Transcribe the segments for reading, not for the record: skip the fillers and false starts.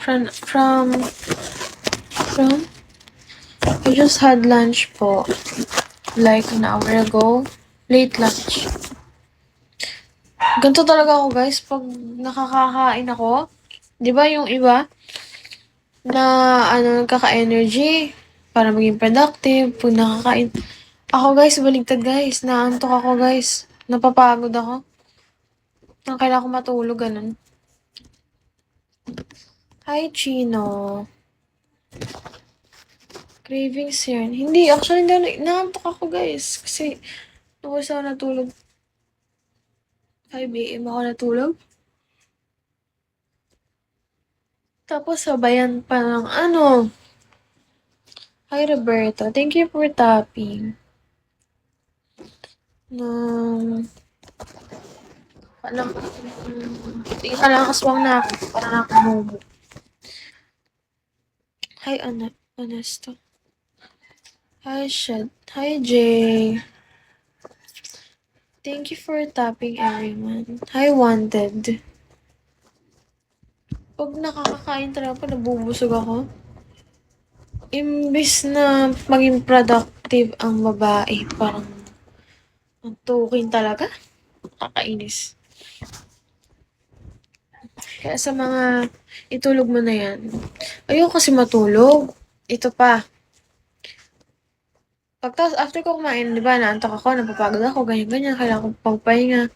From I just had lunch po. Like an hour ago. Late lunch. Ganito talaga ako guys pag nakakakain ako. 'Di ba yung iba na nagkaka-energy para maging productive pag nakakain. Ako guys, baligtad guys. Naantok ako guys. Napapagod ako. Kailangan ko matulog, ganun. Hi, Chino. Cravings yan. Hindi, actually, naantok ako guys. Kasi, nung ako natulog. 5 a.m. ako natulog. Tapos, sabayan pa ng Hi, Roberto. Thank you for tapping. Tingin ka lang aswang na ako. Para nakamubo. Hi, Honesto. Hi, Shed. Hi, Jay. Thank you for tapping, everyone. Hi, Wanted. Pag nakakakain talaga pa, nabubusog ako. Imbis na maging productive ang babae, parang ang tukin talaga. Kakainis. Kaya sa mga itulog mo na yan, ayoko kasi matulog. Ito pa. Pagtas after ko kumain, di ba, naantok ako, napapagod ako, ganyan-ganyan, kailangan ko pagpahinga.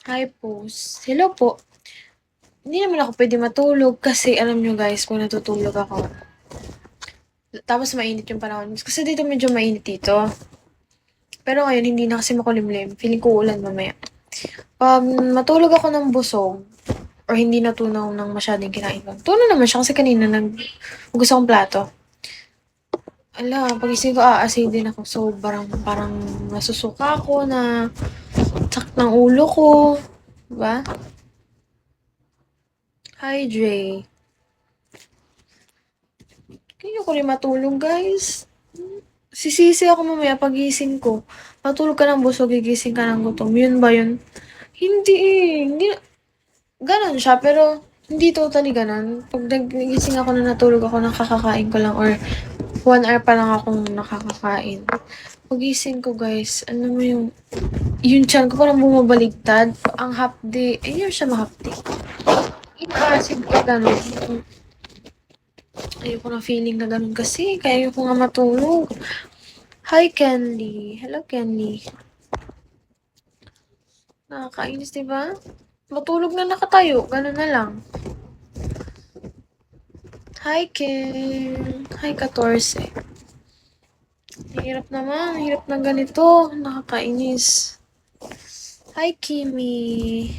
Hi, post. Hello po. Hindi naman ako pwede matulog kasi alam nyo guys, kung natutulog ako, tapos mainit yung panahon. Kasi dito medyo mainit dito. Pero ngayon, hindi na kasi makulimlim. Feeling ko ulan mamaya. Pag matulog ako ng busog, or hindi natunaw ng masyadong kinain ko. Tunaw naman siya kasi kanina gusto kong plato. Ala, pagising ko, aasidin ako. So, parang nasusuka ako na sakit ng ulo ko. Diba? Hi, Dre. Kaya ko rin matulog, guys. Sisisi ako mamaya pagising ko. Matulog ka ng busog, gigising ka ng gutom. Yun ba yun? Hindi eh. Hindi, ganon siya, pero hindi totally ganon. Pag nagising ako na natulog ako, nakakakain ko lang or 1 hour pa lang akong nakakakain. Pagising ko, guys, ano mo yung tiyan ko parang bumabaligtad. Ang hapdi. Ayun siya mahapdi. Impressive ka ganon. Ayoko na feeling na ganun kasi. Kaya ayoko nga matulog. Hi, Kenly. Hello, Kenly. Nakakainis, diba? Matulog na nakatayo. Ganun na lang. Hi, Ken. Hi, 14. Hirap naman. Hirap na ganito. Nakakainis. Hi, Kimi.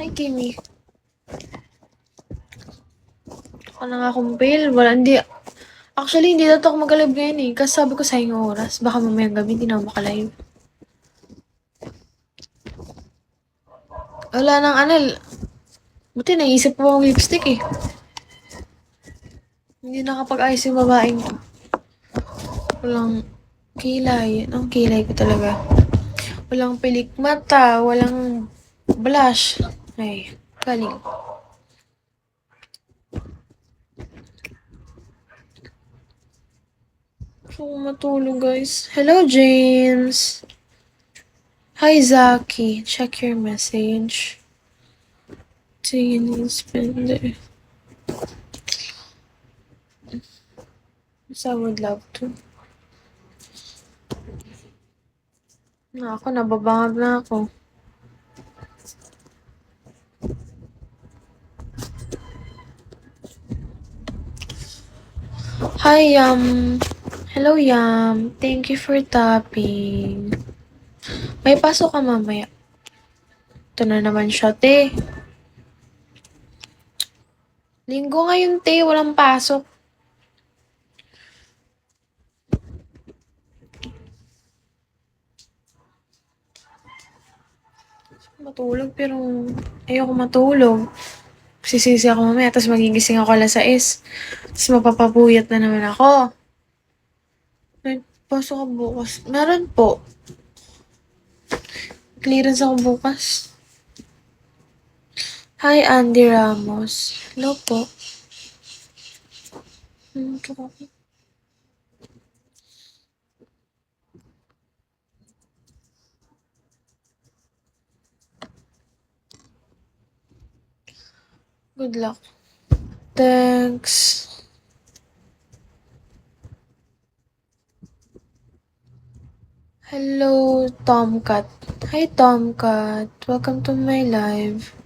Hi, Kimi. Ako na nga kumpil. Actually, hindi na ako mag-live ngayon eh. Kasi sabi ko sa yung oras. Baka mamayang gabi, hindi na ako makalive. Wala nang buti naisip ko ang lipstick eh. Hindi nakapag-ayos yung babaeng ko. Walang kilay. Ang kilay ko talaga. Walang pilik mata. Walang blush. Ay, galing. So, matulog guys. Hello, James. Hi, Zaki. Check your message. Teen spender. I would love to. Ako, nababangag na ako. Hi, Hello, Yam. Thank you for tapping. May pasok ka mamaya. Ito na naman siya, te. Linggo ngayon, te. Walang pasok. Matulog, pero ayoko matulog. Sisisi ako mamaya, tapos magigising ako alas 6. Tapos mapapapuyat na naman ako. May pasok ka bukas. Meron po. Clearance ako bukas. Hi, Andy Ramos. Hello po. Good luck. Thanks. Hello, Tomcat. Hi, Tomcat. Welcome to my live.